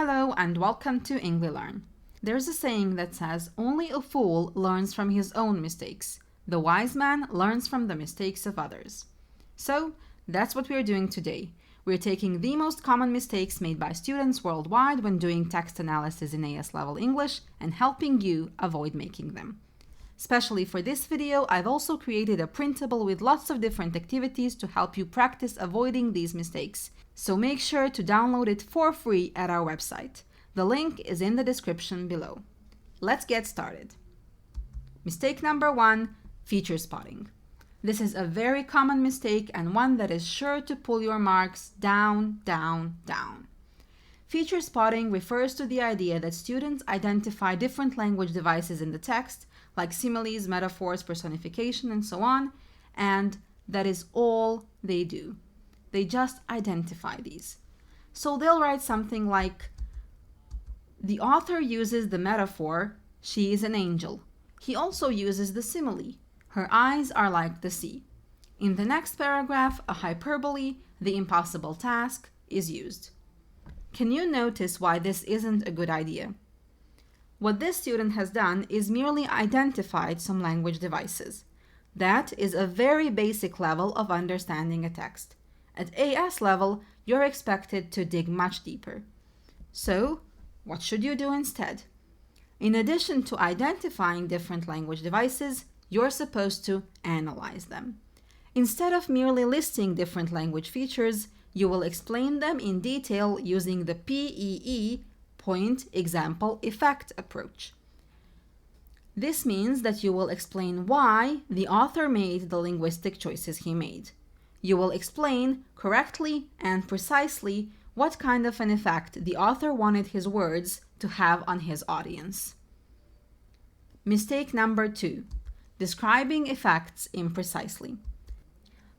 Hello and welcome to EngliLearn. There's a saying that says, only a fool learns from his own mistakes. The wise man learns from the mistakes of others. So that's what we're doing today. We're taking the most common mistakes made by students worldwide when doing text analysis in AS level English and helping you avoid making them. Especially for this video, I've also created a printable with lots of different activities to help you practice avoiding these mistakes. So make sure to download it for free at our website. The link is in the description below. Let's get started. Mistake number 1, feature spotting. This is a very common mistake and one that is sure to pull your marks down, down, down. Feature spotting refers to the idea that students identify different language devices in the text, like similes, metaphors, personification, and so on, and that is all they do. They just identify these. So they'll write something like, the author uses the metaphor, she is an angel. He also uses the simile, her eyes are like the sea. In the next paragraph, a hyperbole, the impossible task, is used. Can you notice why this isn't a good idea? What this student has done is merely identified some language devices. That is a very basic level of understanding a text. At AS level, you're expected to dig much deeper. So, what should you do instead? In addition to identifying different language devices, you're supposed to analyze them. Instead of merely listing different language features, you will explain them in detail using the PEE, point, example, effect approach. This means that you will explain why the author made the linguistic choices he made. You will explain correctly and precisely what kind of an effect the author wanted his words to have on his audience. Mistake number 2, describing effects imprecisely.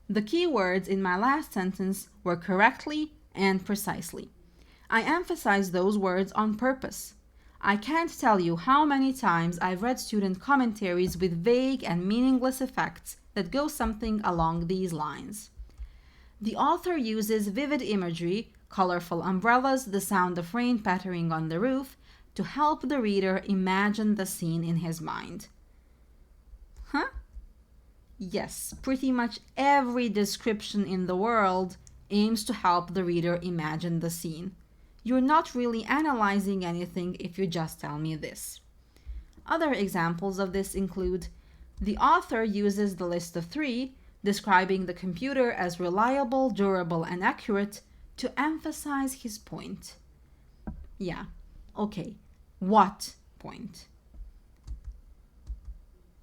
The key words in my last sentence were correctly and precisely. I emphasize those words on purpose. I can't tell you how many times I've read student commentaries with vague and meaningless effects that go something along these lines. The author uses vivid imagery, colorful umbrellas, the sound of rain pattering on the roof, to help the reader imagine the scene in his mind. Huh? Yes, pretty much every description in the world aims to help the reader imagine the scene. You're not really analyzing anything if you just tell me this. Other examples of this include, the author uses the list of 3, describing the computer as reliable, durable, and accurate to emphasize his point. Yeah, okay, what point?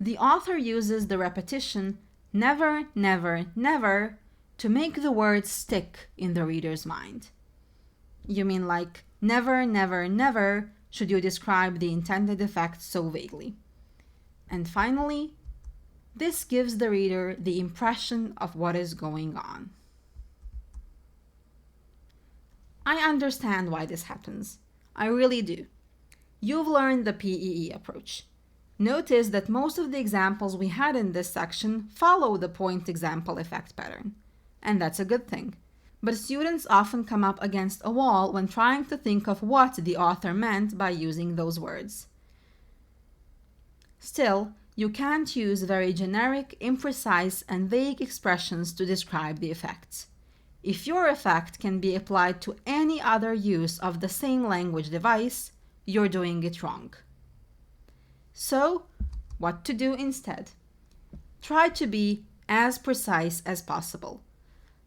The author uses the repetition, never, never, never, to make the words stick in the reader's mind. You mean like, never, never, never, should you describe the intended effect so vaguely. And finally, this gives the reader the impression of what is going on. I understand why this happens. I really do. You've learned the PEE approach. Notice that most of the examples we had in this section follow the point example effect pattern. And that's a good thing. But students often come up against a wall when trying to think of what the author meant by using those words. Still, you can't use very generic, imprecise, and vague expressions to describe the effects. If your effect can be applied to any other use of the same language device, you're doing it wrong. So, what to do instead? Try to be as precise as possible.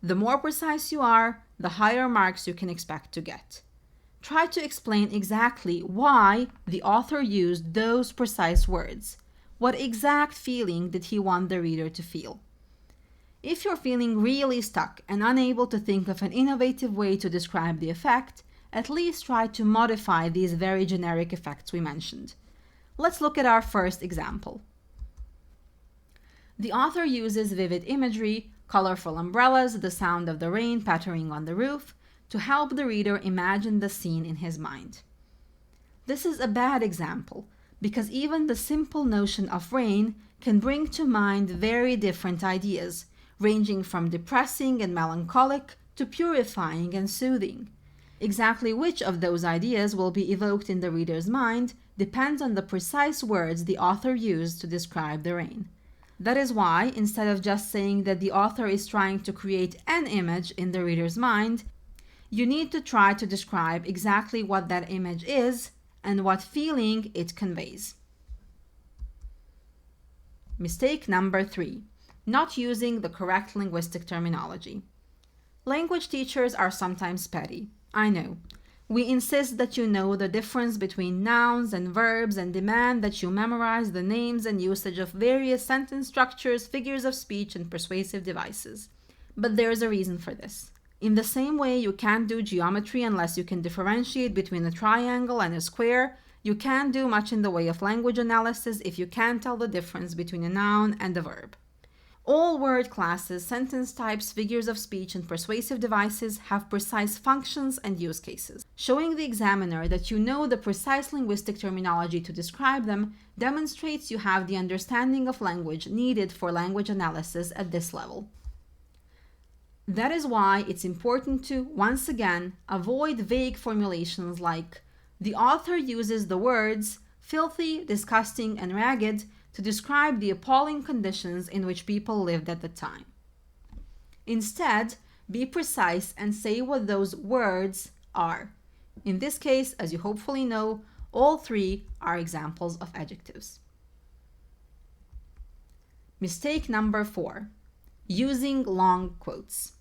The more precise you are, the higher marks you can expect to get. Try to explain exactly why the author used those precise words. What exact feeling did he want the reader to feel? If you're feeling really stuck and unable to think of an innovative way to describe the effect, at least try to modify these very generic effects we mentioned. Let's look at our first example. The author uses vivid imagery, colorful umbrellas, the sound of the rain pattering on the roof, to help the reader imagine the scene in his mind. This is a bad example, because even the simple notion of rain can bring to mind very different ideas, ranging from depressing and melancholic to purifying and soothing. Exactly which of those ideas will be evoked in the reader's mind depends on the precise words the author used to describe the rain. That is why, instead of just saying that the author is trying to create an image in the reader's mind, you need to try to describe exactly what that image is and what feeling it conveys. Mistake number 3. Not using the correct linguistic terminology. Language teachers are sometimes petty. I know. We insist that you know the difference between nouns and verbs and demand that you memorize the names and usage of various sentence structures, figures of speech, and persuasive devices. But there is a reason for this. In the same way you can't do geometry unless you can differentiate between a triangle and a square, you can't do much in the way of language analysis if you can't tell the difference between a noun and a verb. All word classes, sentence types, figures of speech, and persuasive devices have precise functions and use cases. Showing the examiner that you know the precise linguistic terminology to describe them demonstrates you have the understanding of language needed for language analysis at this level. That is why it's important to, once again, avoid vague formulations like, the author uses the words filthy, disgusting, and ragged to describe the appalling conditions in which people lived at the time. Instead, be precise and say what those words are. In this case, as you hopefully know, all 3 are examples of adjectives. Mistake number 4. Using long quotes.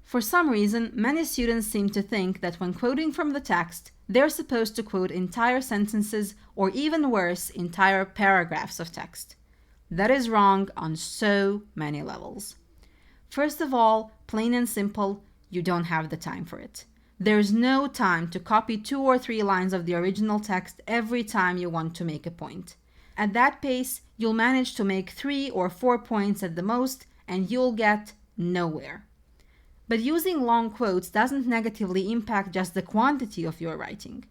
For some reason, many students seem to think that when quoting from the text, they're supposed to quote entire sentences or even worse, entire paragraphs of text. That is wrong on so many levels. First of all, plain and simple, you don't have the time for it. There's no time to copy 2 or 3 lines of the original text every time you want to make a point. At that pace, you'll manage to make 3 or 4 points at the most, and you'll get nowhere. But using long quotes doesn't negatively impact just the quantity of your writing.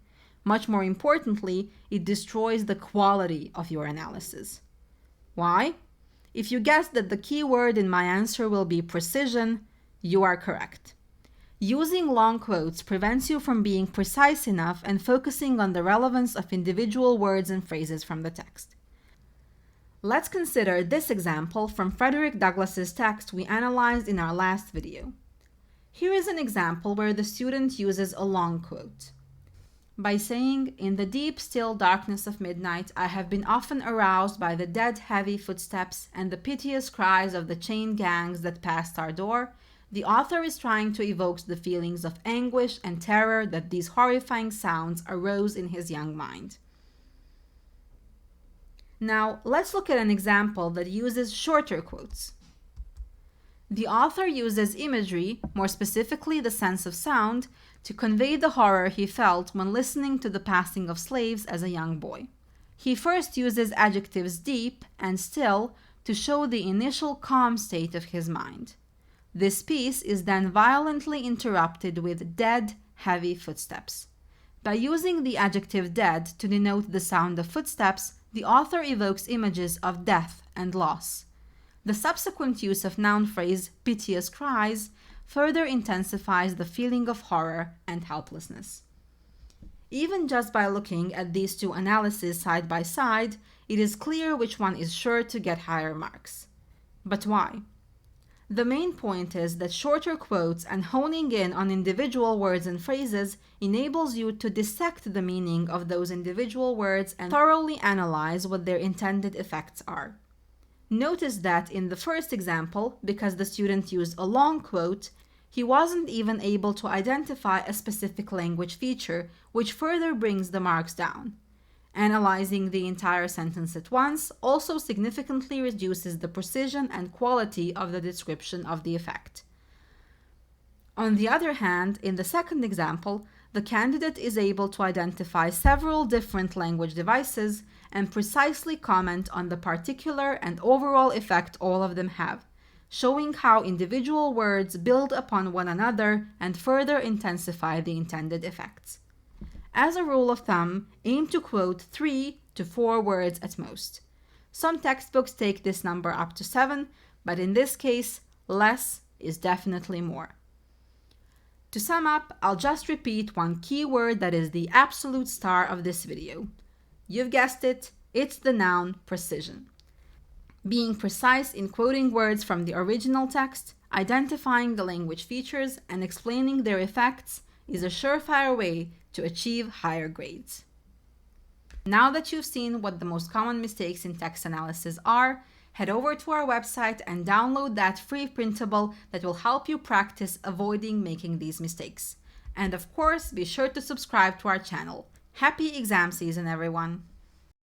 Much more importantly, it destroys the quality of your analysis. Why? If you guessed that the key word in my answer will be precision, you are correct. Using long quotes prevents you from being precise enough and focusing on the relevance of individual words and phrases from the text. Let's consider this example from Frederick Douglass's text we analyzed in our last video. Here is an example where the student uses a long quote. By saying, "In the deep, still darkness of midnight, I have been often aroused by the dead, heavy footsteps and the piteous cries of the chain gangs that passed our door," the author is trying to evoke the feelings of anguish and terror that these horrifying sounds arose in his young mind. Now, let's look at an example that uses shorter quotes. The author uses imagery, more specifically the sense of sound, to convey the horror he felt when listening to the passing of slaves as a young boy. He first uses adjectives deep and still to show the initial calm state of his mind. This piece is then violently interrupted with dead, heavy footsteps. By using the adjective dead to denote the sound of footsteps, the author evokes images of death and loss. The subsequent use of noun phrase piteous cries further intensifies the feeling of horror and helplessness. Even just by looking at these 2 analyses side by side, it is clear which one is sure to get higher marks. But why? The main point is that shorter quotes and honing in on individual words and phrases enables you to dissect the meaning of those individual words and thoroughly analyze what their intended effects are. Notice that in the first example, because the student used a long quote, he wasn't even able to identify a specific language feature, which further brings the marks down. Analyzing the entire sentence at once also significantly reduces the precision and quality of the description of the effect. On the other hand, in the second example, the candidate is able to identify several different language devices and precisely comment on the particular and overall effect all of them have, showing how individual words build upon one another and further intensify the intended effects. As a rule of thumb, aim to quote 3 to 4 words at most. Some textbooks take this number up to 7, but in this case, less is definitely more. To sum up, I'll just repeat one key word that is the absolute star of this video. You've guessed it, it's the noun precision. Being precise in quoting words from the original text, identifying the language features, and explaining their effects is a surefire way to achieve higher grades. Now that you've seen what the most common mistakes in text analysis are, head over to our website and download that free printable that will help you practice avoiding making these mistakes. And of course, be sure to subscribe to our channel. Happy exam season, everyone!